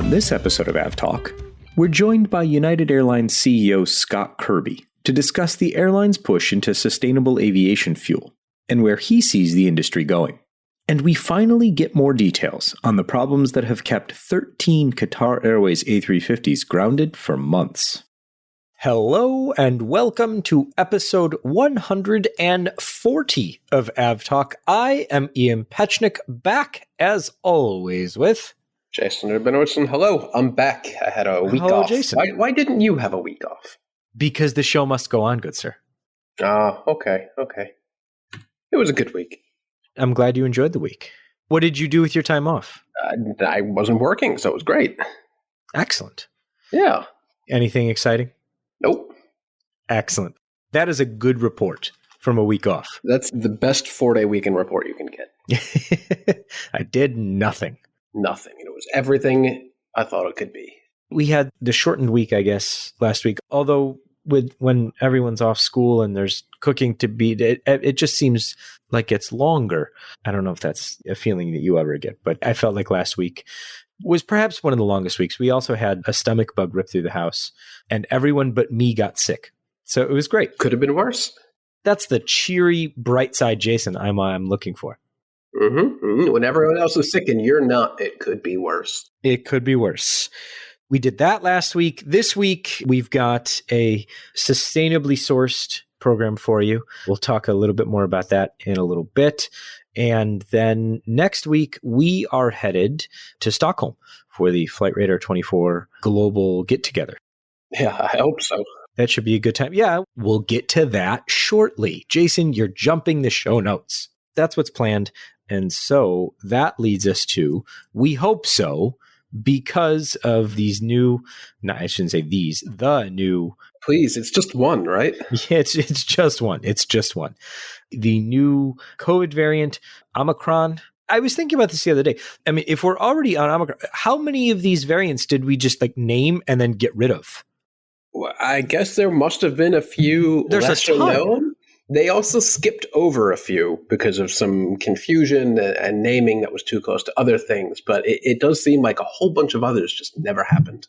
On this episode of AvTalk, we're joined by United Airlines CEO Scott Kirby to discuss the airline's push into sustainable aviation fuel and where he sees the industry going. And we finally get more details on the problems that have kept 13 Qatar Airways A350s grounded for months. Hello and welcome to episode 140 of AvTalk. I am Ian Petchnick, back as always with Jason Urbanowitz. Hello, I'm back. I had a week off. Jason. Why didn't you have a week off? Because the show must go on, good sir. Okay. It was a good week. I'm glad you enjoyed the week. What did you do with your time off? I wasn't working, so it was great. Excellent. Yeah. Anything exciting? Nope. Excellent. That is a good report from a week off. That's the best 4-day weekend report you can get. I did nothing. Nothing. It was everything I thought it could be. We had the shortened week, I guess, last week. Although when everyone's off school and there's cooking to be, it just seems like it's longer. I don't know if that's a feeling that you ever get, but I felt like last week was perhaps one of the longest weeks. We also had a stomach bug rip through the house, and everyone but me got sick. So it was great. Could have been worse. That's the cheery, bright side Jason I'm looking for. When everyone else is sick and you're not, it could be worse. It could be worse. We did that last week. This week, we've got a sustainably sourced program for you. We'll talk a little bit more about that in a little bit. And then next week, we are headed to Stockholm for the Flight Radar 24 global get-together. Yeah, I hope so. That should be a good time. Yeah, we'll get to that shortly. Jason, you're jumping the show notes. That's what's planned. And so that leads us to, we hope so, because of these new, no, I shouldn't say these, the new. Please, it's just one, right? Yeah, it's just one. It's just one. The new COVID variant, Omicron. I was thinking about this the other day. I mean, if we're already on Omicron, how many of these variants did we just name and then get rid of? Well, I guess there must have been a few lesser known. They also skipped over a few because of some confusion and naming that was too close to other things. But it does seem like a whole bunch of others just never happened.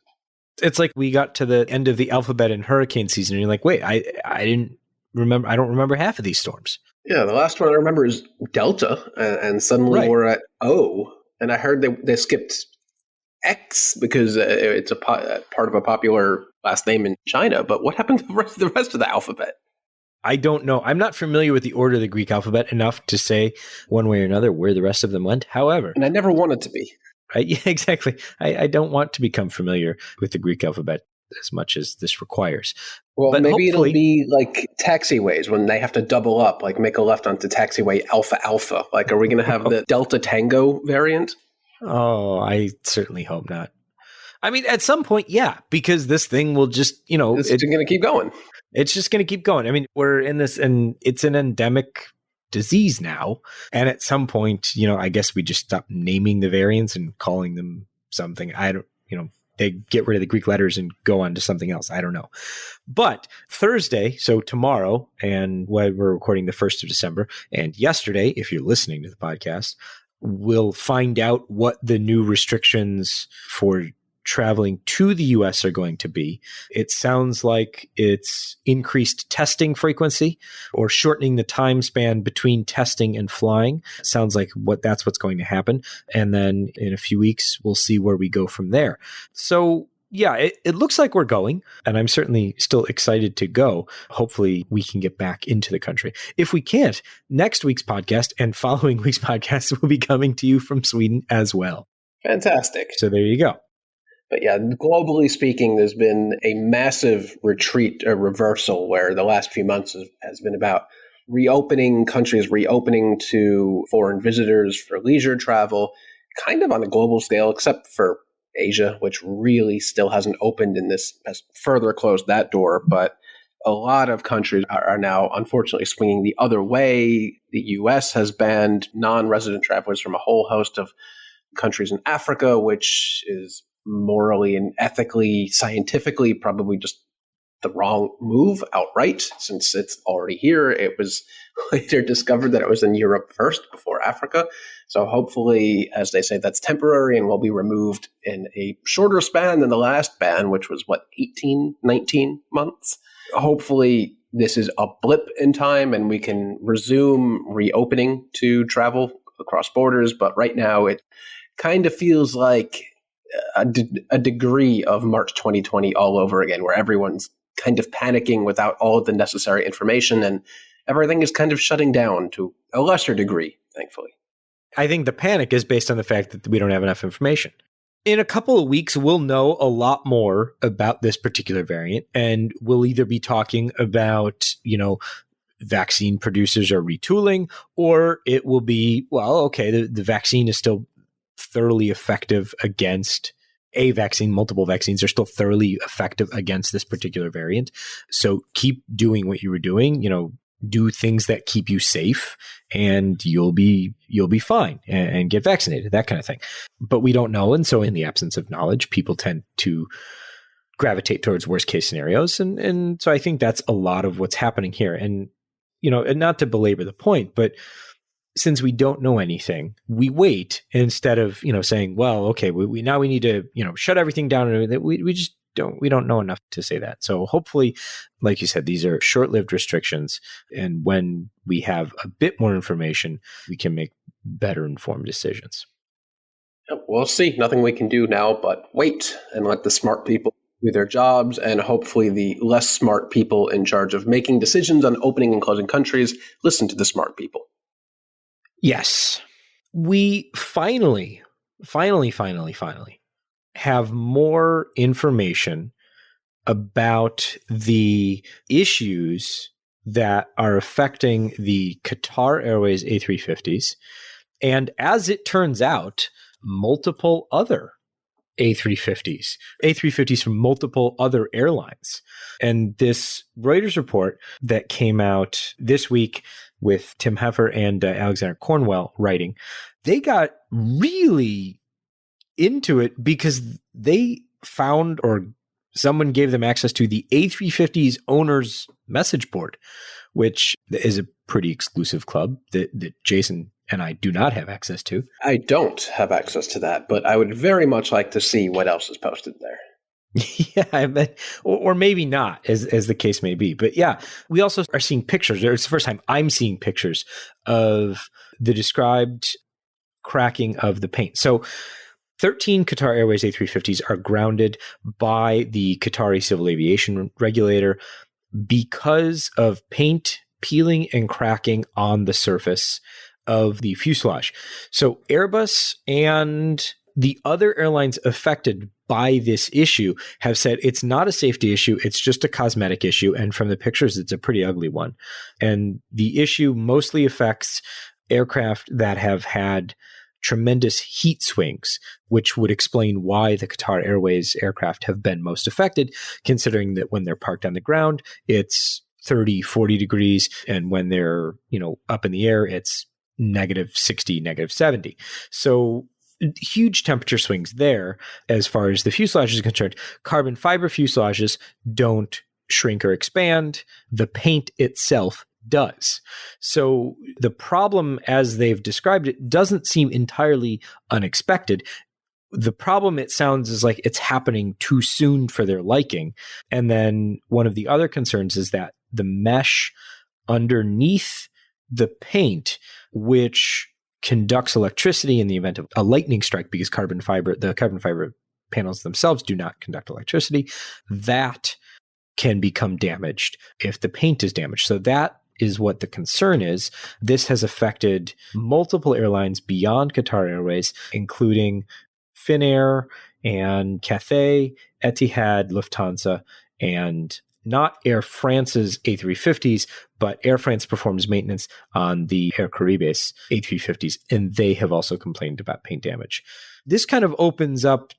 It's like we got to the end of the alphabet in hurricane season, and you're like, wait, I didn't remember. I don't remember half of these storms. Yeah, the last one I remember is Delta, and suddenly we're at O. And I heard they skipped X because it's a part of a popular last name in China. But what happened to the rest of the alphabet? I don't know. I'm not familiar with the order of the Greek alphabet enough to say one way or another where the rest of them went. However, and I never wanted to be. Right? Yeah, exactly. I don't want to become familiar with the Greek alphabet as much as this requires. Well, but maybe it'll be like taxiways when they have to double up, like make a left onto taxiway Alpha. Like, are we going to have the Delta Tango variant? Oh, I certainly hope not. I mean, at some point, yeah, because this thing will just, it's going to keep going. It's just going to keep going. I mean, we're in this, and it's an endemic disease now. And at some point, I guess we just stop naming the variants and calling them something. They get rid of the Greek letters and go on to something else. I don't know. But Thursday, so tomorrow, and when we're recording the 1st of December, and yesterday, if you're listening to the podcast, we'll find out what the new restrictions for traveling to the U.S. are going to be. It sounds like it's increased testing frequency or shortening the time span between testing and flying. Sounds like that's what's going to happen. And then in a few weeks, we'll see where we go from there. So yeah, it looks like we're going, and I'm certainly still excited to go. Hopefully we can get back into the country. If we can't, next week's podcast and following week's podcast will be coming to you from Sweden as well. Fantastic. So there you go. But yeah, globally speaking, there's been a massive retreat or reversal where the last few months has been about countries reopening to foreign visitors for leisure travel, kind of on a global scale, except for Asia, which really still hasn't opened and this has further closed that door. But a lot of countries are now, unfortunately, swinging the other way. The U.S. has banned non-resident travelers from a whole host of countries in Africa, which is morally and ethically, scientifically, probably just the wrong move outright, since it's already here. It was later discovered that it was in Europe first before Africa. So hopefully, as they say, that's temporary and will be removed in a shorter span than the last ban, which was 18, 19 months. Hopefully this is a blip in time and we can resume reopening to travel across borders. But right now it kind of feels like a degree of March 2020 all over again, where everyone's kind of panicking without all of the necessary information and everything is kind of shutting down to a lesser degree, thankfully. I think the panic is based on the fact that we don't have enough information. In a couple of weeks, we'll know a lot more about this particular variant, and we'll either be talking about, vaccine producers are retooling, or it will be, the vaccine is still thoroughly effective against multiple vaccines are still thoroughly effective against this particular variant. So keep doing what you were doing, do things that keep you safe and you'll be fine and get vaccinated, that kind of thing. But we don't know. And so in the absence of knowledge, people tend to gravitate towards worst case scenarios. And so I think that's a lot of what's happening here. And, and not to belabor the point, but since we don't know anything, we wait instead of, saying, well, okay, we now we need to, shut everything down. And we just don't know enough to say that. So hopefully, like you said, these are short-lived restrictions. And when we have a bit more information, we can make better informed decisions. We'll see. Nothing we can do now but wait and let the smart people do their jobs, and hopefully the less smart people in charge of making decisions on opening and closing countries listen to the smart people. Yes. We finally have more information about the issues that are affecting the Qatar Airways A350s. And as it turns out, multiple other A350s from multiple other airlines. And this Reuters report that came out this week with Tim Heffer and Alexander Cornwell writing, they got really into it because they found, or someone gave them access to, the A350's owner's message board, which is a pretty exclusive club that Jason and I do not have access to. I don't have access to that, but I would very much like to see what else is posted there. Yeah, I bet, or maybe not, as the case may be. But yeah, we also are seeing pictures. It's the first time I'm seeing pictures of the described cracking of the paint. So 13 Qatar Airways A350s are grounded by the Qatari civil aviation regulator because of paint peeling and cracking on the surface of the fuselage. So Airbus and the other airlines affected by this issue have said it's not a safety issue, it's just a cosmetic issue. And from the pictures, it's a pretty ugly one. And the issue mostly affects aircraft that have had tremendous heat swings, which would explain why the Qatar Airways aircraft have been most affected, considering that when they're parked on the ground, it's 30, 40 degrees. And when they're, up in the air, it's -60, -70. So huge temperature swings there as far as the fuselage is concerned. Carbon fiber fuselages don't shrink or expand. The paint itself does. So the problem, as they've described it, doesn't seem entirely unexpected. The problem, it sounds, is like it's happening too soon for their liking. And then one of the other concerns is that the mesh underneath the paint, which conducts electricity in the event of a lightning strike, because the carbon fiber panels themselves do not conduct electricity, that can become damaged if the paint is damaged. So that is what the concern is. This has affected multiple airlines beyond Qatar Airways, including Finnair and Cathay, Etihad, Lufthansa, and not Air France's A350s, but Air France performs maintenance on the Air Caribes A350s, and they have also complained about paint damage. This kind of opens up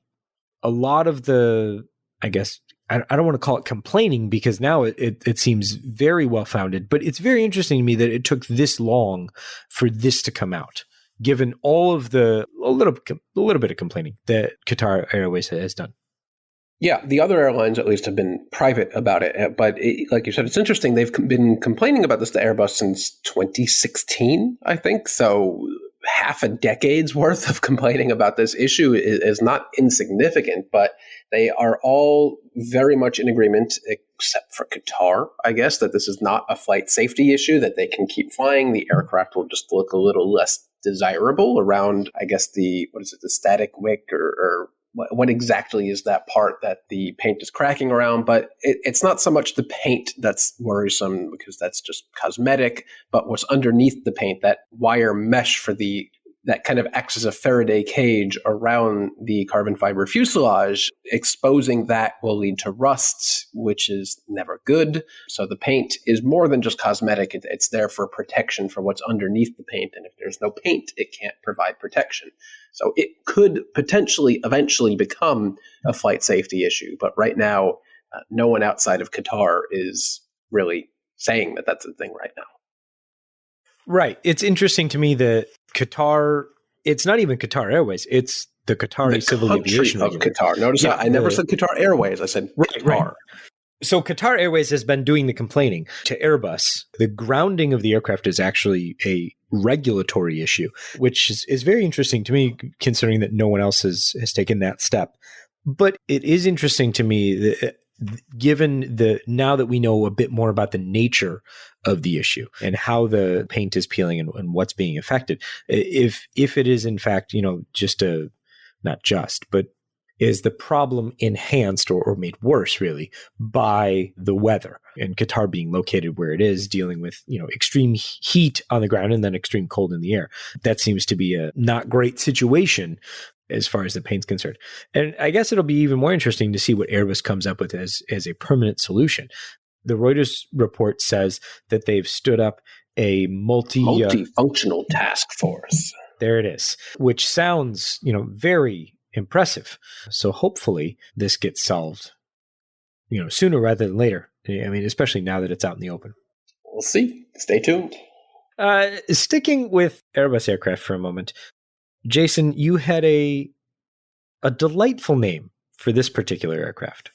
a lot of the, I guess, I don't want to call it complaining, because now it seems very well-founded, but it's very interesting to me that it took this long for this to come out, given all of a little bit of complaining that Qatar Airways has done. Yeah, the other airlines at least have been private about it. But like you said, it's interesting. They've been complaining about this to Airbus since 2016, I think. So half a decade's worth of complaining about this issue is not insignificant, but they are all very much in agreement, except for Qatar, I guess, that this is not a flight safety issue, that they can keep flying. The aircraft will just look a little less desirable around, I guess, the static wick or what exactly is that part that the paint is cracking around. But it's not so much the paint that's worrisome, because that's just cosmetic, but what's underneath the paint, that wire mesh that kind of acts as a Faraday cage around the carbon fiber fuselage. Exposing that will lead to rust, which is never good. So the paint is more than just cosmetic. It's there for protection for what's underneath the paint. And if there's no paint, it can't provide protection. So it could potentially eventually become a flight safety issue. But right now, no one outside of Qatar is really saying that that's a thing right now. Right. It's interesting to me that Qatar, it's not even Qatar Airways, it's the Qatari Civil Aviation of Qatar. Notice I never said Qatar Airways, I said Qatar. Right. So Qatar Airways has been doing the complaining to Airbus. The grounding of the aircraft is actually a regulatory issue, which is very interesting to me, considering that no one else has taken that step. But it is interesting to me that, given now that we know a bit more about the nature of the issue and how the paint is peeling and what's being affected, if it is in fact, but is the problem enhanced or made worse really by the weather, and Qatar being located where it is, dealing with, extreme heat on the ground and then extreme cold in the air. That seems to be a not great situation as far as the paint's concerned. And I guess it'll be even more interesting to see what Airbus comes up with as a permanent solution. The Reuters report says that they've stood up a multifunctional task force. There it is, which sounds, very impressive. So hopefully this gets solved, sooner rather than later. I mean, especially now that it's out in the open. We'll see. Stay tuned. Sticking with Airbus aircraft for a moment, Jason, you had a delightful name for this particular aircraft.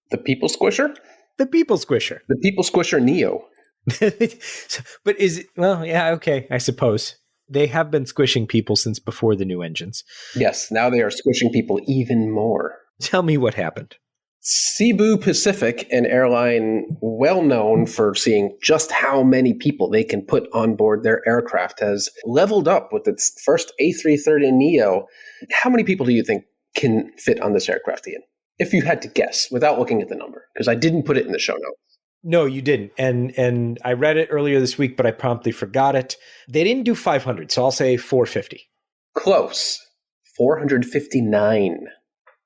The People Squisher? The People Squisher. The People Squisher Neo. But is it, well, yeah, okay, I suppose. They have been squishing people since before the new engines. Yes, now they are squishing people even more. Tell me what happened. Cebu Pacific, an airline well known for seeing just how many people they can put on board their aircraft, has leveled up with its first A330neo. How many people do you think can fit on this aircraft, Ian? If you had to guess, without looking at the number, because I didn't put it in the show notes. No, you didn't. And I read it earlier this week, but I promptly forgot it. They didn't do 500, so I'll say 450. Close. 459.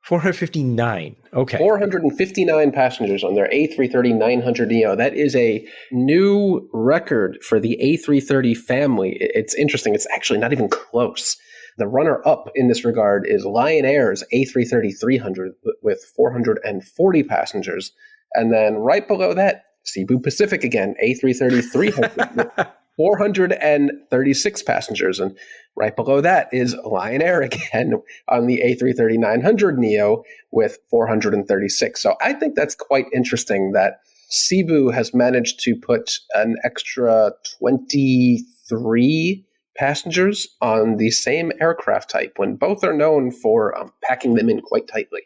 459. Okay. 459 passengers on their A330-900neo. That is a new record for the A330 family. It's interesting. It's actually not even close. The runner-up in this regard is Lion Air's A330-300 with 440 passengers. And then right below that, Cebu Pacific again, A330-300 with 436 passengers. And right below that is Lion Air again on the A330-900neo with 436. So I think that's quite interesting that Cebu has managed to put an extra 23 passengers on the same aircraft type when both are known for packing them in quite tightly.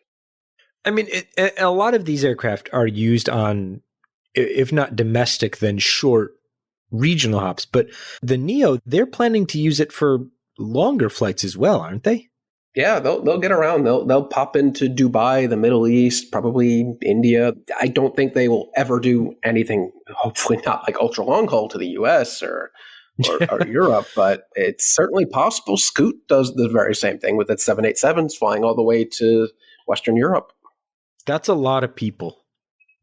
I mean, a lot of these aircraft are used on, if not domestic, then short regional hops. But the Neo, they're planning to use it for longer flights as well, aren't they? Yeah, they'll get around. They'll pop into Dubai, the Middle East, probably India. I don't think they will ever do anything, hopefully not like ultra long haul to the US or Europe, but it's certainly possible. Scoot does the very same thing with its 787s flying all the way to Western Europe. That's a lot of people.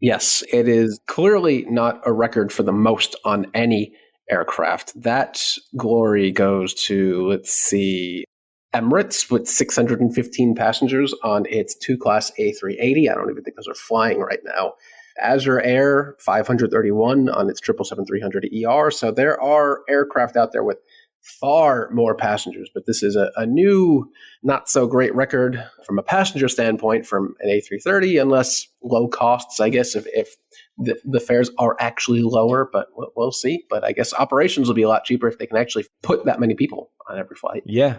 Yes, it is clearly not a record for the most on any aircraft. That glory goes to, let's see, Emirates with 615 passengers on its two-class A380. I don't even think those are flying right now. Azure Air, 531 on its 777-300ER. So there are aircraft out there with far more passengers. But this is a new, not so great record from a passenger standpoint from an A330, unless low costs, I guess, if the fares are actually lower, but we'll see. But I guess operations will be a lot cheaper if they can actually put that many people on every flight. Yeah.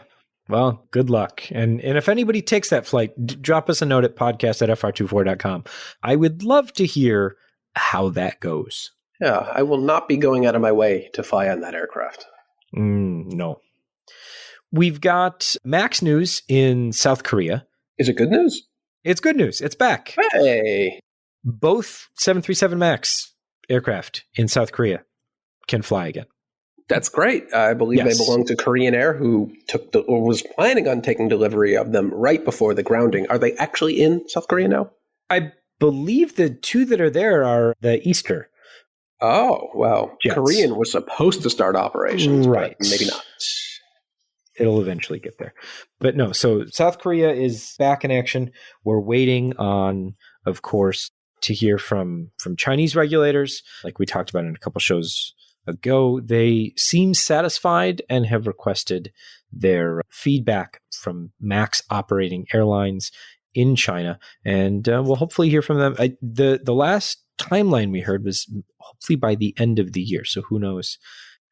Well, good luck. And if anybody takes that flight, drop us a note at podcast@fr24.com. I would love to hear how that goes. Yeah, I will not be going out of my way to fly on that aircraft. No. We've got MAX news in South Korea. Is it good news? It's good news. It's back. Hey. Both 737 MAX aircraft in South Korea can fly again. That's great. I believe they belong to Korean Air, who was planning on taking delivery of them right before the grounding. Are they actually in South Korea now? I believe the two that are there are the Easter. Oh, well, jets. Korean was supposed to start operations, right? But maybe not. It'll eventually get there. But no, so South Korea is back in action. We're waiting on, of course, to hear from Chinese regulators, like we talked about in a couple shows ago. They seem satisfied and have requested their feedback from MAX operating airlines in China, and we'll hopefully hear from them. The last timeline we heard was hopefully by the end of the year, so who knows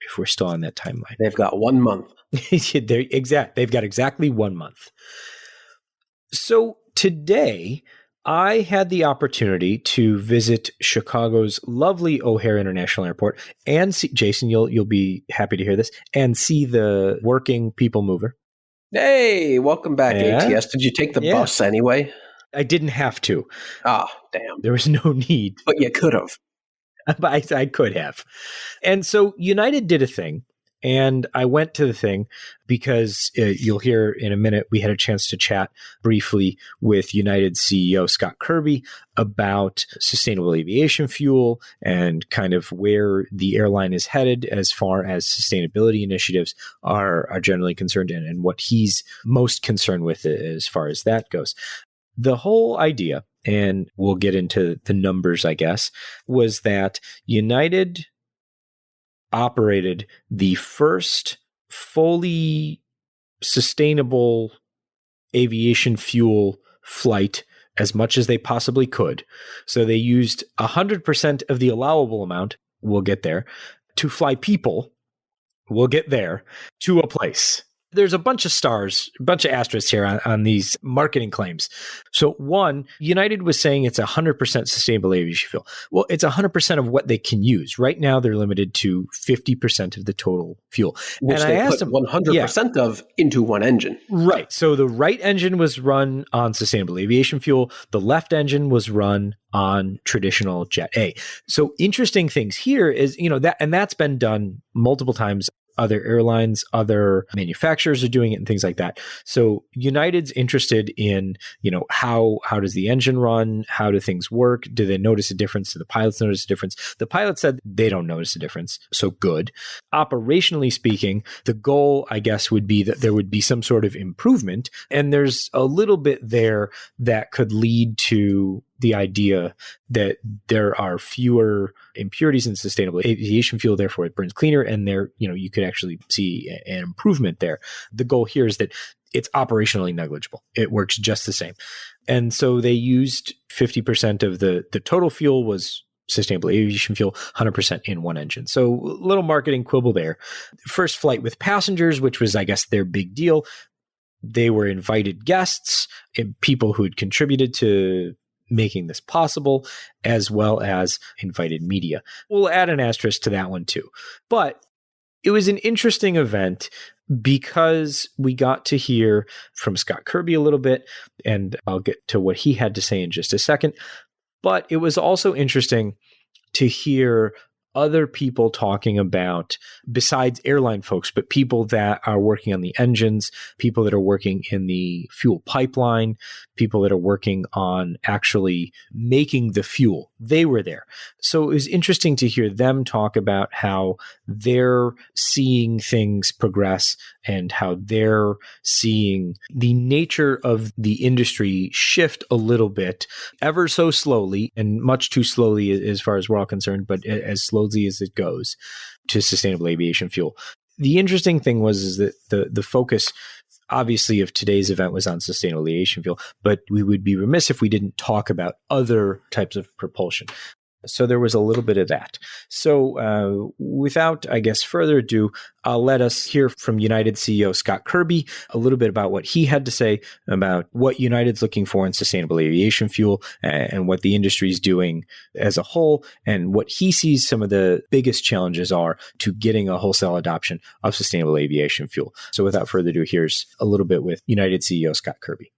if we're still on that timeline. They've got 1 month. They've got exactly 1 month. So today, I had the opportunity to visit Chicago's lovely O'Hare International Airport and see, Jason, you'll be happy to hear this, and see the working people mover. Hey, welcome back, ATS. Did you take the bus anyway? I didn't have to. Ah, damn. There was no need. But you could have. I could have. And so United did a thing, and I went to the thing because you'll hear in a minute, we had a chance to chat briefly with United's CEO, Scott Kirby, about sustainable aviation fuel and kind of where the airline is headed as far as sustainability initiatives are generally concerned, and what he's most concerned with as far as that goes. The whole idea, and we'll get into the numbers, I guess, was that United operated the first fully sustainable aviation fuel flight as much as they possibly could. So they used 100% of the allowable amount, we'll get there, to fly people, we'll get there, to a place. There's a bunch of stars, a bunch of asterisks here on these marketing claims. So one, United was saying it's 100% sustainable aviation fuel. Well, it's 100% of what they can use. Right now, they're limited to 50% of the total fuel. Which they put 100% of into one engine. Right. So the right engine was run on sustainable aviation fuel. The left engine was run on traditional Jet A. So interesting things here is, that's been done multiple times. Other airlines, other manufacturers are doing it and things like that. So United's interested in, how does the engine run? How do things work? Do they notice a difference? Do the pilots notice a difference? The pilots said they don't notice a difference. So good. Operationally speaking, the goal, I guess, would be that there would be some sort of improvement. And there's a little bit there that could lead to the idea that there are fewer impurities in sustainable aviation fuel, therefore it burns cleaner, and there, you could actually see an improvement there. The goal here is that it's operationally negligible. It works just the same. And so they used 50% of the total fuel was sustainable aviation fuel, 100% in one engine. So a little marketing quibble there. First flight with passengers, which was, I guess, their big deal. They were invited guests, people who had contributed to making this possible, as well as invited media. We'll add an asterisk to that one too. But it was an interesting event because we got to hear from Scott Kirby a little bit, and I'll get to what he had to say in just a second. But it was also interesting to hear other people talking about, besides airline folks, but people that are working on the engines, people that are working in the fuel pipeline, people that are working on actually making the fuel. They were there. So it was interesting to hear them talk about how they're seeing things progress and how they're seeing the nature of the industry shift a little bit, ever so slowly, and much too slowly as far as we're all concerned, but as slowly as it goes, to sustainable aviation fuel. The interesting thing is that the focus, obviously, of today's event was on sustainable aviation fuel, but we would be remiss if we didn't talk about other types of propulsion. So there was a little bit of that. So without, I guess, further ado, let us hear from United CEO Scott Kirby a little bit about what he had to say about what United's looking for in sustainable aviation fuel and what the industry is doing as a whole, and what he sees some of the biggest challenges are to getting a wholesale adoption of sustainable aviation fuel. So without further ado, here's a little bit with United CEO Scott Kirby.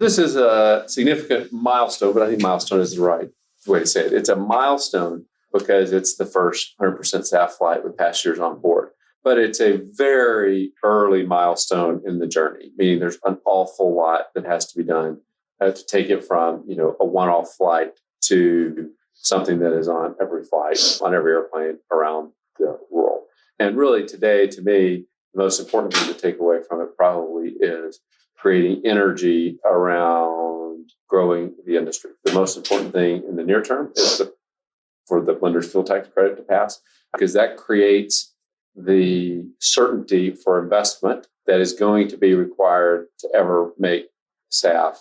This is a significant milestone, but I think milestone is the right way to say it. It's a milestone because it's the first 100% SAF flight with passengers on board. But it's a very early milestone in the journey, meaning there's an awful lot that has to be done to take it from, a one-off flight to something that is on every flight, on every airplane around the world. And really today, to me, the most important thing to take away from it probably is creating energy around growing the industry. The most important thing in the near term is for the blender's fuel tax credit to pass, because that creates the certainty for investment that is going to be required to ever make SAF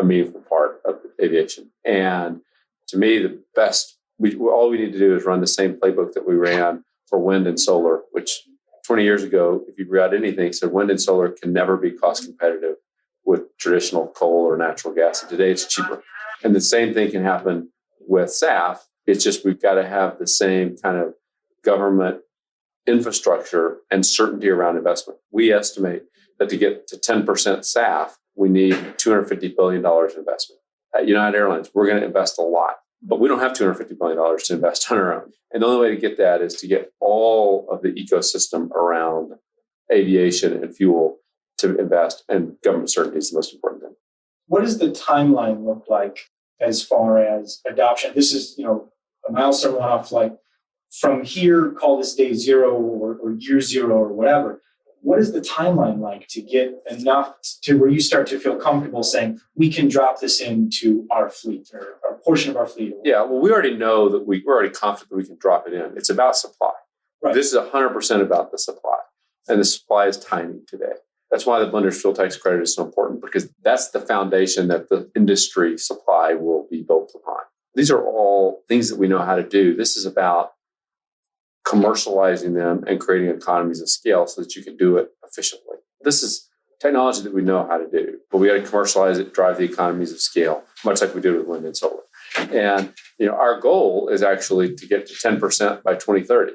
a meaningful part of aviation. And to me, all we need to do is run the same playbook that we ran for wind and solar, which 20 years ago, if you read anything, said wind and solar can never be cost competitive with traditional coal or natural gas. And today it's cheaper. And the same thing can happen with SAF. It's just we've got to have the same kind of government infrastructure and certainty around investment. We estimate that to get to 10% SAF, we need $250 billion in investment. At United Airlines, we're going to invest a lot, but we don't have $250 billion to invest on our own. And the only way to get that is to get all of the ecosystem around aviation and fuel to invest, and government certainty is the most important thing. What does the timeline look like as far as adoption? This is, a milestone one-off flight. From here, call this day zero or year zero or whatever. What is the timeline like to get enough to where you start to feel comfortable saying, we can drop this into our fleet or a portion of our fleet? Yeah, well, we already know that we're already confident that we can drop it in. It's about supply. Right. This is 100% about the supply. And the supply is tiny today. That's why the blender's fuel tax credit is so important, because that's the foundation that the industry supply will be built upon. These are all things that we know how to do. This is about commercializing them and creating economies of scale so that you can do it efficiently. This is technology that we know how to do, but we got to commercialize it, drive the economies of scale, much like we did with wind and solar. And our goal is actually to get to 10% by 2030,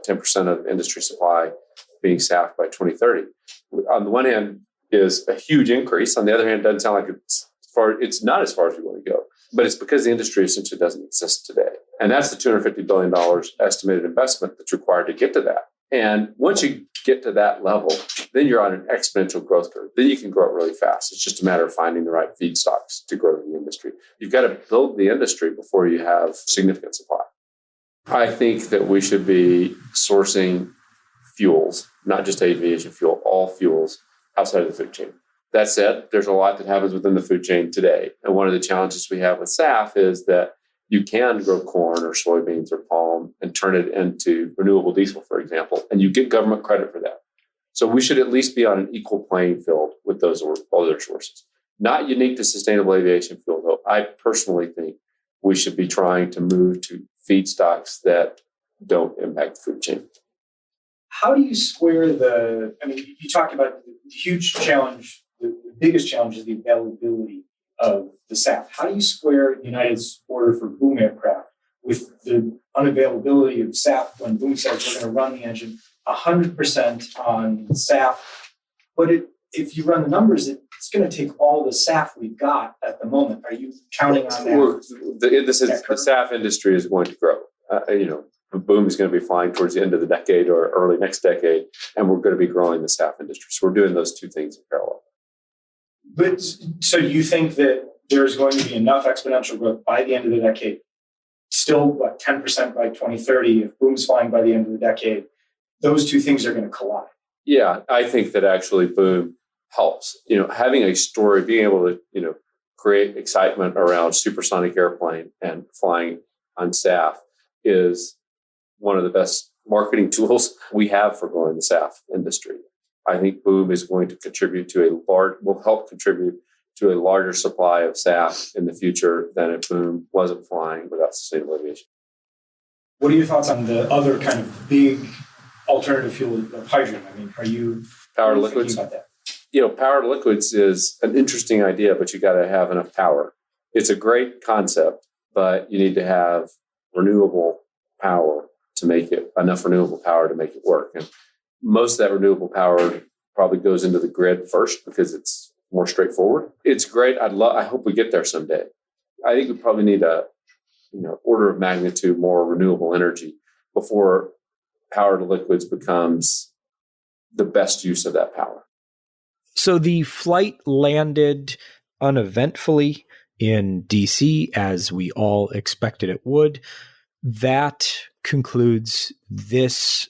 10% of industry supply being SAF by 2030. On the one hand, is a huge increase. On the other hand, it doesn't sound like it's not as far as we want to go. But it's because the industry essentially doesn't exist today. And that's the $250 billion estimated investment that's required to get to that. And once you get to that level, then you're on an exponential growth curve. Then you can grow it really fast. It's just a matter of finding the right feedstocks to grow the industry. You've got to build the industry before you have significant supply. I think that we should be sourcing fuels, not just aviation fuel, all fuels outside of the food chain. That said, there's a lot that happens within the food chain today. And one of the challenges we have with SAF is that you can grow corn or soybeans or palm and turn it into renewable diesel, for example, and you get government credit for that. So we should at least be on an equal playing field with those other sources. Not unique to sustainable aviation fuel, though. I personally think we should be trying to move to feedstocks that don't impact the food chain. How do you square you talked about the huge challenge, the biggest challenge is the availability of the SAF. How do you square United's order for boom aircraft with the unavailability of SAF when Boom says we're going to run the engine 100% on SAF? But if you run the numbers, it's going to take all the SAF we've got at the moment. Are you counting on that? The SAF industry is going to grow. Boom is going to be flying towards the end of the decade or early next decade, and we're going to be growing the SAF industry. So we're doing those two things in parallel. But so you think that there's going to be enough exponential growth by the end of the decade? Still, 10% by 2030? If Boom's flying by the end of the decade, those two things are going to collide. Yeah, I think that actually Boom helps. Having a story, being able to, create excitement around supersonic airplane and flying on SAF is one of the best marketing tools we have for growing the SAF industry. I think boom is going to will help contribute to a larger supply of SAF in the future than if boom wasn't flying without sustainable aviation. What are your thoughts on the other kind of big alternative fuel of hydrogen? I mean, are you power to liquids about that? Power to liquids is an interesting idea, but you got to have enough power. It's a great concept, but you need to have renewable power to make it enough renewable power to make it work. And most of that renewable power probably goes into the grid first because it's more straightforward. It's great. I hope we get there someday. I think we probably need a order of magnitude more renewable energy before power to liquids becomes the best use of that power. So the flight landed uneventfully in DC, as we all expected it would. That concludes this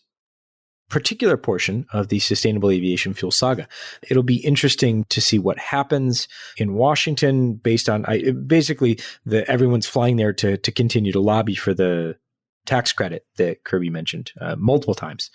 particular portion of the sustainable aviation fuel saga. It'll be interesting to see what happens in Washington based on everyone's flying there to continue to lobby for the tax credit that Kirby mentioned multiple times.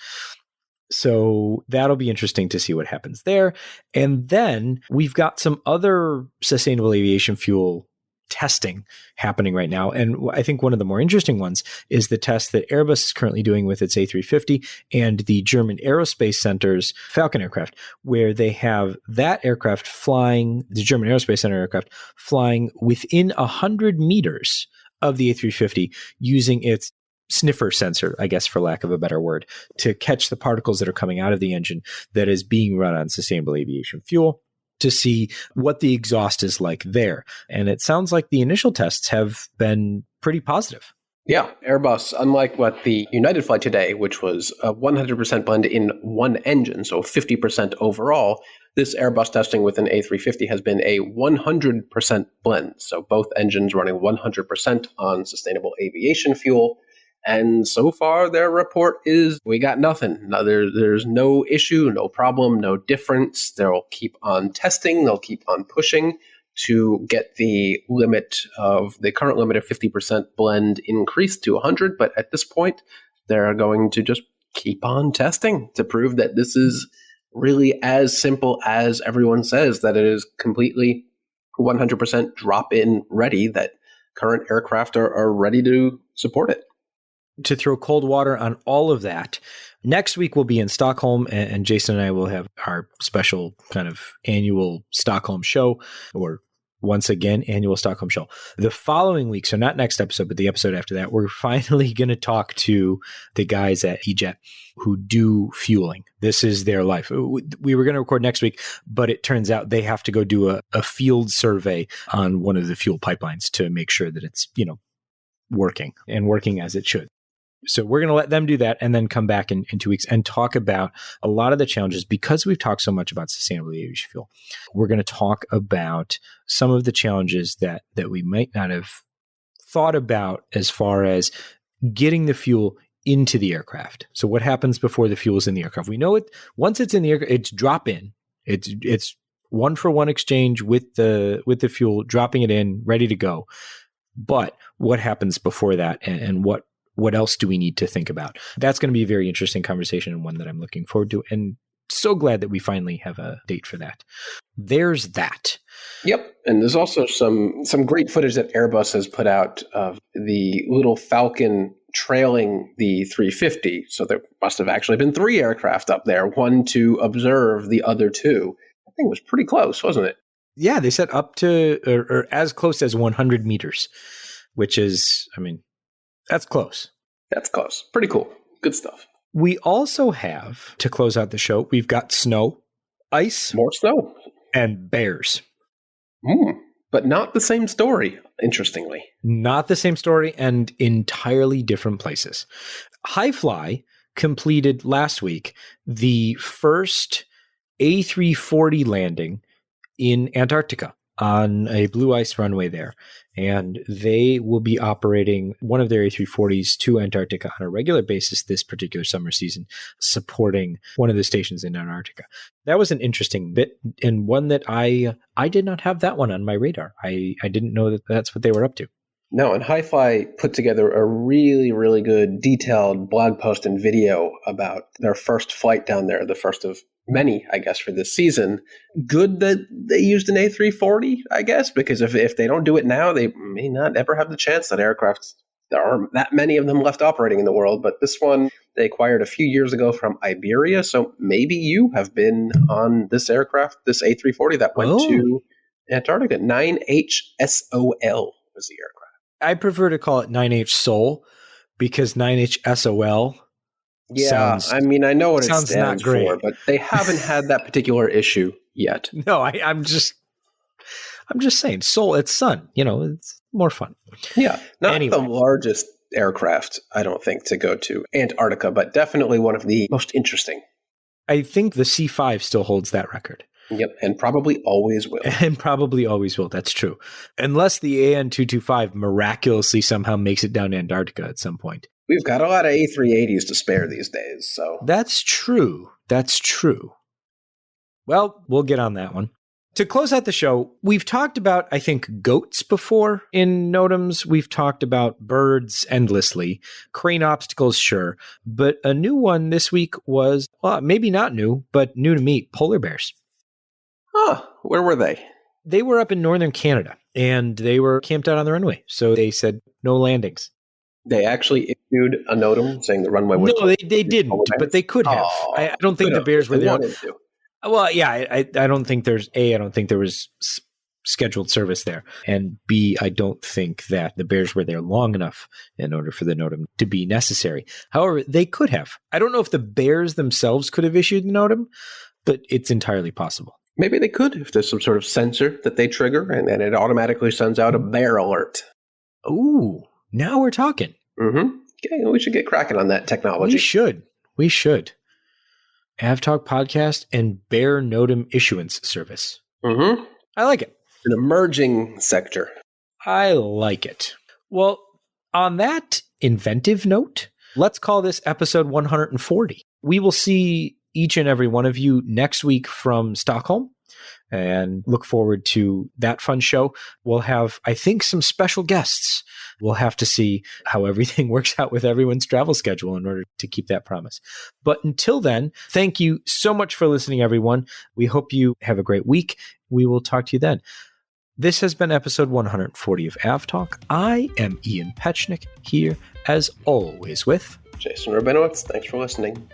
So that'll be interesting to see what happens there. And then we've got some other sustainable aviation fuel testing happening right now. And I think one of the more interesting ones is the test that Airbus is currently doing with its A350 and the German Aerospace Center's Falcon aircraft, where they have that aircraft flying, the German Aerospace Center aircraft flying within 100 meters of the A350 using its sniffer sensor, I guess, for lack of a better word, to catch the particles that are coming out of the engine that is being run on sustainable aviation fuel, to see what the exhaust is like there. And it sounds like the initial tests have been pretty positive. Yeah, Airbus, unlike what the United flight today, which was a 100% blend in one engine, so 50% overall, this Airbus testing with an A350 has been a 100% blend. So both engines running 100% on sustainable aviation fuel. And so far, their report is, we got nothing. No, there's no issue, no problem, no difference. They'll keep on testing. They'll keep on pushing to get the current limit of 50% blend increased to 100. But at this point, they're going to just keep on testing to prove that this is really as simple as everyone says, that it is completely 100% drop-in ready, that current aircraft are ready to support it. To throw cold water on all of that, next week we'll be in Stockholm, and Jason and I will have our special kind of annual Stockholm show, or once again, annual Stockholm show. The following week, so not next episode, but the episode after that, we're finally going to talk to the guys at EJet who do fueling. This is their life. We were going to record next week, but it turns out they have to go do a field survey on one of the fuel pipelines to make sure that it's, working as it should. So we're going to let them do that and then come back in 2 weeks and talk about a lot of the challenges, because we've talked so much about sustainable aviation fuel. We're going to talk about some of the challenges that we might not have thought about as far as getting the fuel into the aircraft. So what happens before the fuel is in the aircraft? We know it once it's in the aircraft, it's drop in. It's 1-for-1 exchange with the fuel, dropping it in, ready to go. But what happens before that, and what else do we need to think about? That's going to be a very interesting conversation, and one that I'm looking forward to, and so glad that we finally have a date for that. There's that. Yep. And there's also some great footage that Airbus has put out of the little Falcon trailing the 350. So there must have actually been 3 aircraft up there, one to observe, the other 2. I think it was pretty close, wasn't it? Yeah, they said up to or as close as 100 meters, which is, that's close. That's close. Pretty cool. Good stuff. We also have, to close out the show, we've got snow, ice, more snow, and bears. But not the same story, interestingly. Not the same story, and entirely different places. Highfly completed last week the first A340 landing in Antarctica on a blue ice runway there. And they will be operating one of their A340s to Antarctica on a regular basis this particular summer season, supporting one of the stations in Antarctica. That was an interesting bit, and one that I did not have that one on my radar. I didn't know that that's what they were up to. No, and Hi-Fly put together a really, really good detailed blog post and video about their first flight down there, the first of many, I guess, for this season. Good that they used an A340, I guess, because if they don't do it now, they may not ever have the chance. That aircraft, there aren't that many of them left operating in the world, but this one they acquired a few years ago from Iberia, so maybe you have been on this aircraft, this A340 that went to Antarctica. 9HSOL was the aircraft. I prefer to call it 9H Sol because 9HSOL sounds, I mean, I know what it sounds stands not great. for, but they haven't had that particular issue yet. No, I'm just saying, Sol, it's sun. It's more fun. Yeah, not Anyway. the largest aircraft, I don't think, to go to Antarctica, but definitely one of the most interesting. I think the C5 still holds that record. Yep, and probably always will. And probably always will. That's true. Unless the AN-225 miraculously somehow makes it down to Antarctica at some point. We've got a lot of A380s to spare these days, so. That's true. That's true. Well, we'll get on that one. To close out the show, we've talked about, I think, goats before in NOTAMs. We've talked about birds endlessly. Crane obstacles, sure. But a new one this week was, well, maybe not new, but new to me, polar bears. Huh, where were they? They were up in northern Canada, and they were camped out on the runway. So they said no landings. They actually issued a NOTAM saying the runway was... No, they didn't, but they could have. I don't think the bears were there. Well, yeah, I don't think there's I don't think there was scheduled service there, and B, I don't think that the bears were there long enough in order for the NOTAM to be necessary. However, they could have. I don't know if the bears themselves could have issued the NOTAM, but it's entirely possible. Maybe they could if there's some sort of sensor that they trigger, and then it automatically sends out a bear alert. Ooh, now we're talking. Mm-hmm. Okay, we should get cracking on that technology. We should. AvTalk podcast and Bear NOTAM issuance service. Mm-hmm. I like it. An emerging sector. I like it. Well, on that inventive note, let's call this episode 140. We will see each and every one of you next week from Stockholm and look forward to that fun show. We'll have, I think, some special guests. We'll have to see how everything works out with everyone's travel schedule in order to keep that promise. But until then, thank you so much for listening, everyone. We hope you have a great week. We will talk to you then. This has been episode 140 of AvTalk. I am Ian Petchnick, here as always with Jason Rabinowitz. Thanks for listening.